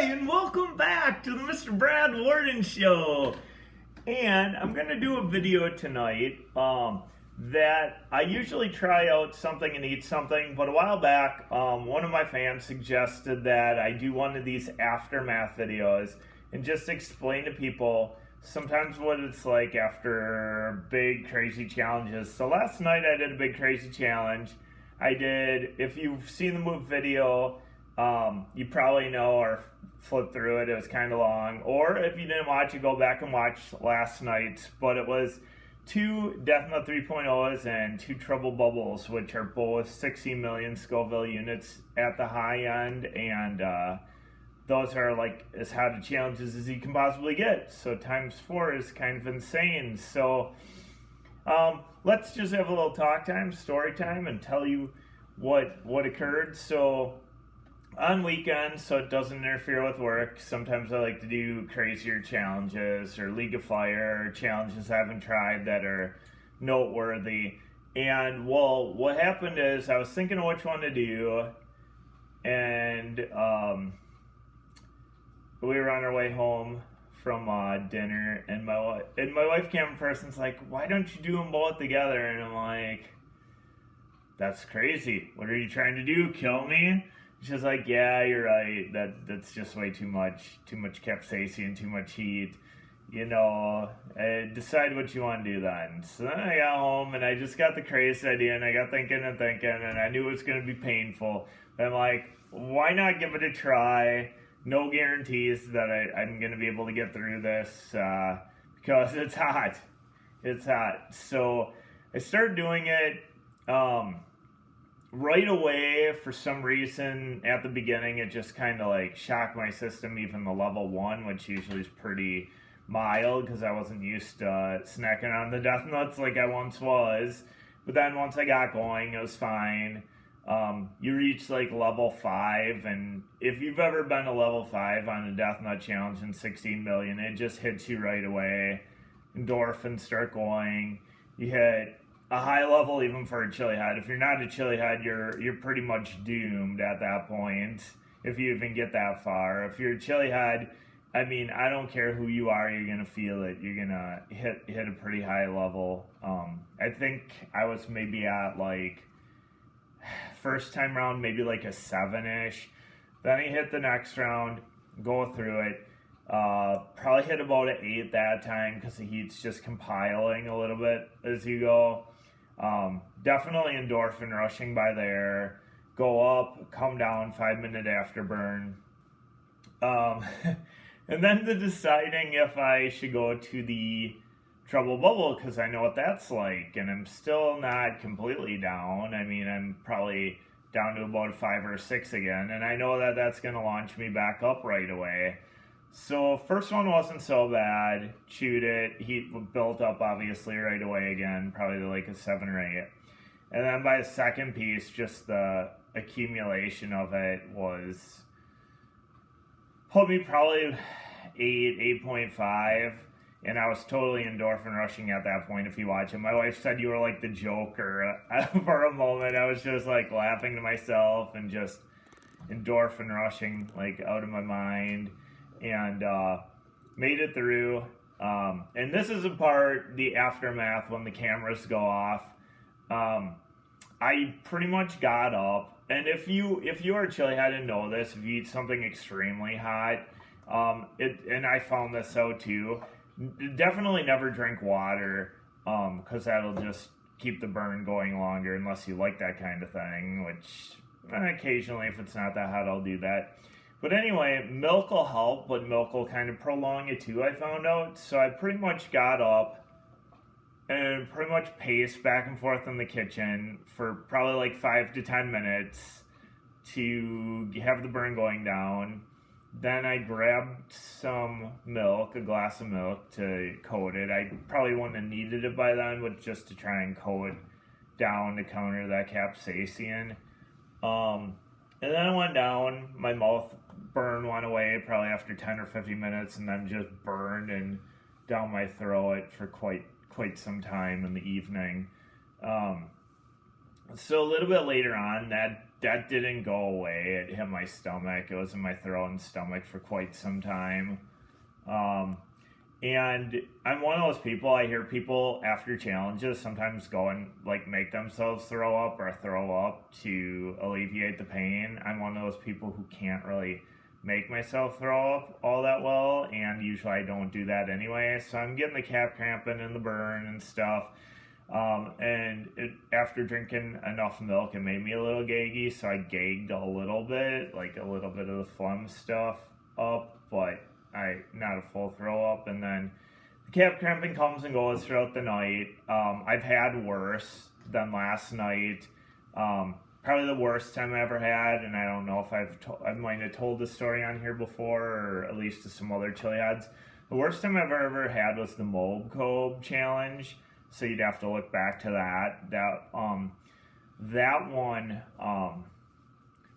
and welcome back to the Mr. Brad Worden Show. And I'm going to do a video tonight that I usually try out something and eat something, but a while back, one of my fans suggested that I do one of these aftermath videos and just explain to people sometimes what it's like after big crazy challenges. So last night I did a big crazy challenge. If you've seen the move video, you probably know or flip through it. It was kind of long. Or if you didn't watch it, go back and watch last night's. But it was 2 Death Nut 3.0s and 2 Trouble Bubbles, which are both 60 million Scoville units at the high end. And those are like as hard to challenges as you can possibly get. So times 4 is kind of insane. So let's just have a little talk time, story time, and tell you what occurred. So on weekends, so it doesn't interfere with work, sometimes I like to do crazier challenges or League of Fire challenges I haven't tried that are noteworthy. And well, what happened is I was thinking of which one to do, and we were on our way home from dinner, and my wife camera person's like, "Why don't you do them both together?" And I'm like, "That's crazy. What are you trying to do? Kill me?" She's like, "Yeah, you're right. That's just way too much capsaicin, too much heat. You know, decide what you want to do then." So then I got home and I just got the crazy idea, and I got thinking, and I knew it was going to be painful. But I'm like, why not give it a try? No guarantees that I'm going to be able to get through this because it's hot. It's hot. So I started doing it right away. For some reason, at the beginning, it just kind of like shocked my system, even the level 1, which usually is pretty mild because I wasn't used to snacking on the Death Nuts like I once was. But then once I got going, it was fine. You reach like level 5, and if you've ever been to level 5 on a Death Nut challenge in 16 million, it just hits you right away. Endorphins start going. You hit a high level even for a chili head. If you're not a chili head, you're pretty much doomed at that point if you even get that far. If you're a chili head, I mean, I don't care who you are, you're gonna feel it. You're gonna hit a pretty high level. I think I was maybe at like first time round maybe like a 7-ish. Then I hit the next round, go through it. Probably hit about an 8 that time because the heat's just compiling a little bit as you go. Definitely endorphin rushing by there. Go up, come down, 5-minute afterburn. And then the deciding if I should go to the Trouble Bubble, because I know what that's like, and I'm still not completely down. I mean, I'm probably down to about 5 or 6 again, and I know that that's going to launch me back up right away. So first one wasn't so bad. Chewed it. Heat built up obviously right away again, probably to like a 7 or 8. And then by the second piece, just the accumulation of it was put me probably 8.5. And I was totally endorphin rushing at that point. If you watch it, my wife said you were like the Joker for a moment. I was just like laughing to myself and just endorphin rushing like out of my mind. And made it through. And this is the aftermath when the cameras go off. I pretty much got up, and if you are a chili head and know this, if you eat something extremely hot, and I found this out too, definitely never drink water, because that'll just keep the burn going longer unless you like that kind of thing, which occasionally if it's not that hot I'll do that. But anyway, milk will help, but milk will kind of prolong it too, I found out. So I pretty much got up and pretty much paced back and forth in the kitchen for probably like 5 to 10 minutes to have the burn going down. Then I grabbed some milk, a glass of milk, to coat it. I probably wouldn't have needed it by then, but just to try and coat down to counter that capsaicin. And then I went down, my mouth burn went away probably after 10 or 15 minutes, and then just burned and down my throat for quite some time in the evening. So a little bit later on, that that didn't go away. It hit my stomach. It was in my throat and stomach for quite some time. And I'm one of those people, I hear people after challenges sometimes go and like make themselves throw up or throw up to alleviate the pain. I'm one of those people who can't really make myself throw up all that well, and usually I don't do that anyway. So I'm getting the calf cramping and the burn and stuff. After drinking enough milk, it made me a little gaggy, so I gagged a little bit, like a little bit of the phlegm stuff up, but not a full throw up. And then the calf cramping comes and goes throughout the night. I've had worse than last night. Probably the worst time I ever had, and I don't know if I might have told the story on here before, or at least to some other chili heads. The worst time I've ever had was the Mob Cob challenge. So you'd have to look back to that. That one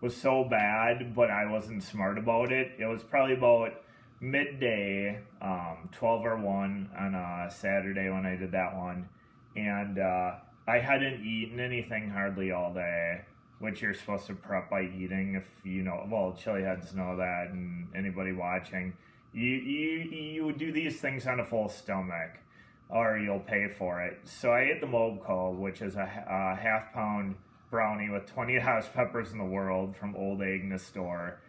was so bad, but I wasn't smart about it. It was probably about midday, 12 or 1 on a Saturday when I did that one. And I hadn't eaten anything hardly all day, which you're supposed to prep by eating if you know, well, chili heads know that, and anybody watching. You would do these things on a full stomach, or you'll pay for it. So I ate the Mob Cob, which is a half-pound brownie with 20 hottest peppers in the world from Old Egg in the store.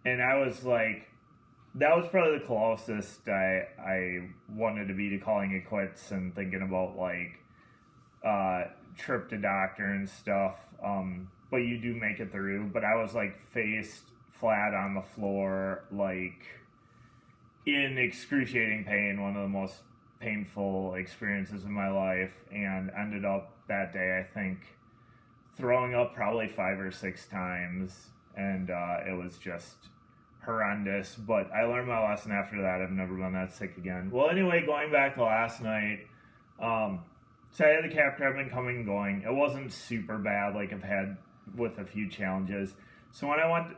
And I was like, that was probably the closest I wanted to be to calling it quits and thinking about like trip to doctor and stuff. But you do make it through. But I was like face flat on the floor, like in excruciating pain, one of the most painful experiences in my life, and ended up that day, I think, throwing up probably 5 or 6 times, and it was just horrendous. But I learned my lesson after that. I've never been that sick again. Well, anyway, going back to last night, so I had the calf cramping coming and going. It wasn't super bad like I've had with a few challenges. So when I went,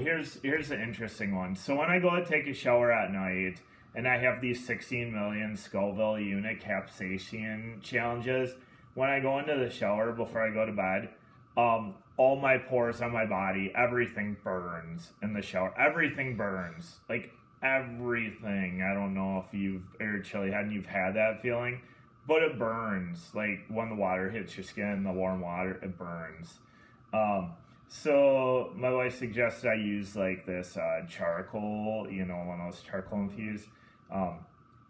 here's the interesting one. So when I go to take a shower at night, and I have these 16 million Scoville unit capsaicin challenges, when I go into the shower before I go to bed, all my pores on my body, everything burns in the shower. Everything burns. Like, everything. I don't know if you've, or chili head and you've had that feeling, but it burns. Like, when the water hits your skin, the warm water, it burns. So my wife suggested I use like this charcoal, you know, one of those charcoal infused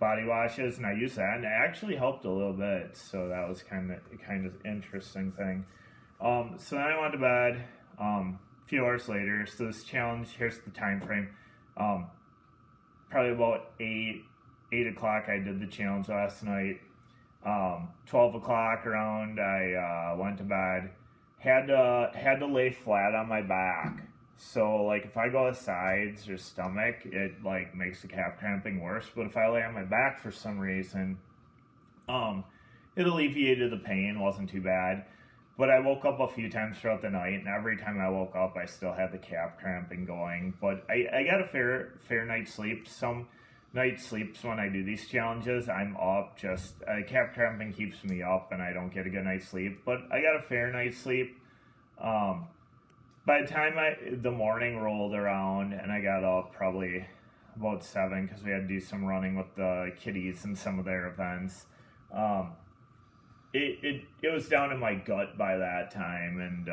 body washes, and I used that, and it actually helped a little bit. So that was kind of interesting thing. So then I went to bed. A few hours later, so this challenge, here's the time frame. Probably about 8 o'clock I did the challenge last night. 12 o'clock around I went to bed. Had to lay flat on my back. So like if I go to sides or stomach, it like makes the calf cramping worse. But if I lay on my back for some reason, it alleviated the pain, wasn't too bad. But I woke up a few times throughout the night, and every time I woke up, I still had the calf cramping going. But I got a fair night's sleep. Some night sleeps when I do these challenges, I'm up, just calf cramping keeps me up and I don't get a good night's sleep, but I got a fair night's sleep. By the time the morning rolled around and I got up probably about 7, because we had to do some running with the kiddies and some of their events, it was down in my gut by that time, and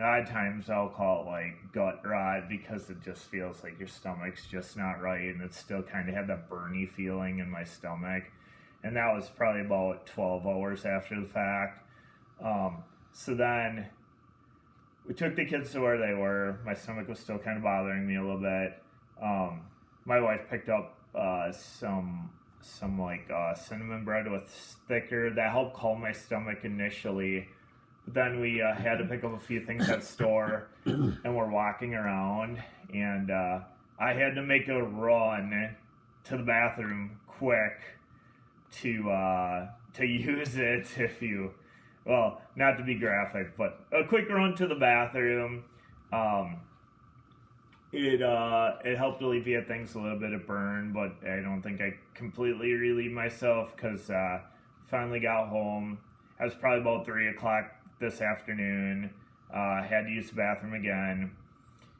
at times I'll call it like gut rot, because it just feels like your stomach's just not right, and it still kind of had that burny feeling in my stomach. And that was probably about 12 hours after the fact. So then we took the kids to where they were. My stomach was still kind of bothering me a little bit. My wife picked up some cinnamon bread with thicker that helped calm my stomach initially. Then we had to pick up a few things at the store, and we're walking around, and I had to make a run to the bathroom quick to use it, well, not to be graphic, but a quick run to the bathroom. It helped alleviate things, a little bit of burn, but I don't think I completely relieved myself, because finally got home. I was probably about 3 o'clock this afternoon, Had to use the bathroom again.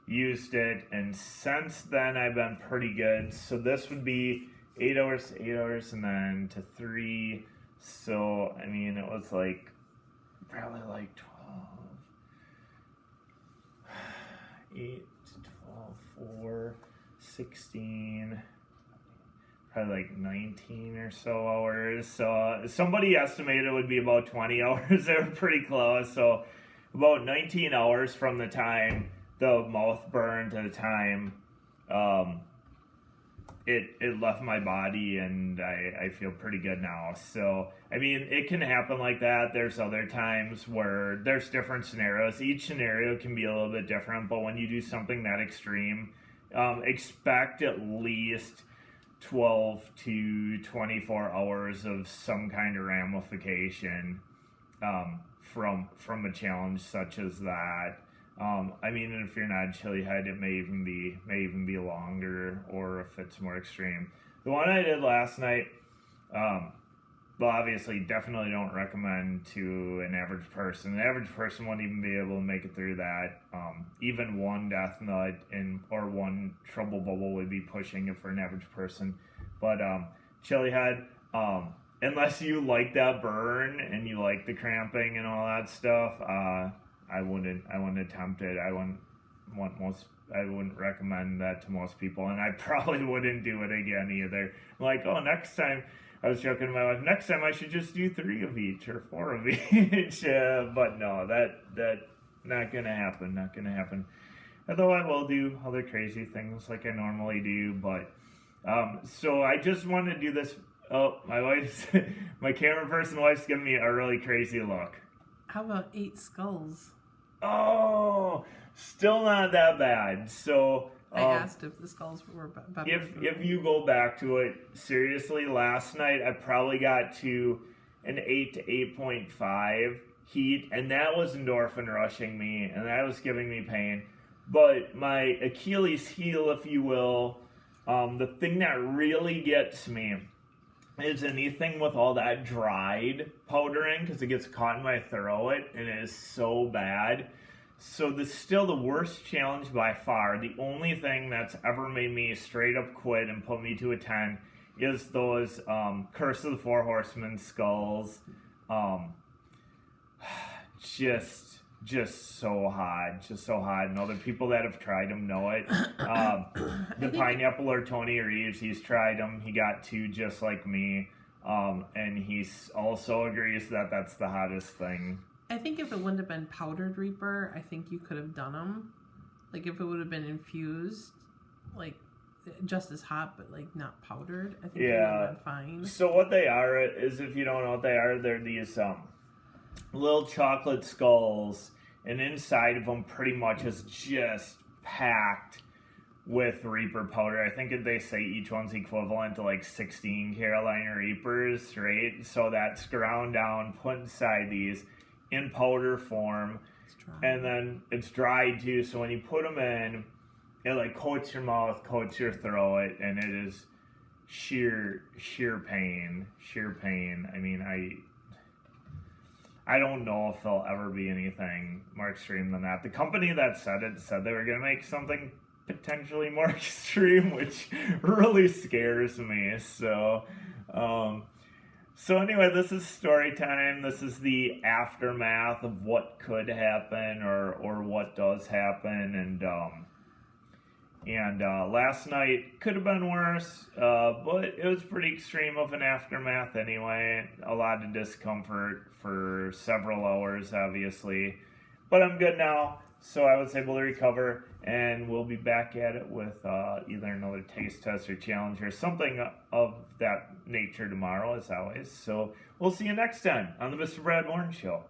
Used it, and since then I've been pretty good. So this would be 8 hours, and then to 3. So, I mean, it was like probably like 8, 12, 4, 16, probably like 19 or so hours. So somebody estimated it would be about 20 hours. They were pretty close. So about 19 hours from the time the mouth burn to the time it left my body, and I feel pretty good now. So, I mean, it can happen like that. There's other times where there's different scenarios. Each scenario can be a little bit different, but when you do something that extreme, expect at least 12 to 24 hours of some kind of ramification from a challenge such as that. I mean, if you're not chili head, it may even be longer, or if it's more extreme. The one I did last night, well, obviously, definitely don't recommend to an average person. An average person won't even be able to make it through that. Even one death nut or one trouble bubble would be pushing it for an average person. But chili head, unless you like that burn and you like the cramping and all that stuff, I wouldn't attempt it. I wouldn't recommend that to most people, and I probably wouldn't do it again either. Like, oh, next time, I was joking to my wife, next time I should just do 3 of each or 4 of each. But no, that not gonna happen. Although I will do other crazy things like I normally do. But so I just wanted to do this. Oh, my camera person wife's giving me a really crazy look. How about 8 skulls? Oh, still not that bad. So I asked if the skulls were better. If you go back to it, seriously, last night I probably got to an 8 to 8.5 heat, and that was endorphin rushing me, and that was giving me pain. But my Achilles heel, if you will, the thing that really gets me is anything with all that dried powder in, because it gets caught in my throat and it is so bad. So this is still the worst challenge by far. The only thing that's ever made me straight up quit and put me to a 10 is those Curse of the Four Horsemen skulls. Just so hot. And other people that have tried them know it. The Pineapple or Tony Reeves, he's tried them. He got 2 just like me. And he also agrees that that's the hottest thing. I think if it wouldn't have been powdered Reaper, I think you could have done them. Like if it would have been infused, like just as hot, but like not powdered, I think it would have been fine. So what they are is, if you don't know what they are, they're these little chocolate skulls, and inside of them pretty much is just packed with Reaper powder. I think they say each one's equivalent to like 16 Carolina Reapers, right? So that's ground down, put inside these in powder form, and then it's dried too. So when you put them in, it like coats your mouth, coats your throat, and it is sheer pain. I mean, I don't know if there'll ever be anything more extreme than that. The company that said it said they were going to make something potentially more extreme, which really scares me. So anyway, this is story time. This is the aftermath of what could happen or what does happen. And last night could have been worse, but it was pretty extreme of an aftermath anyway. A lot of discomfort for several hours, obviously. But I'm good now, so I was able to recover, and we'll be back at it with either another taste test or challenge or something of that nature tomorrow, as always. So we'll see you next time on the Mr. Brad Worden Show.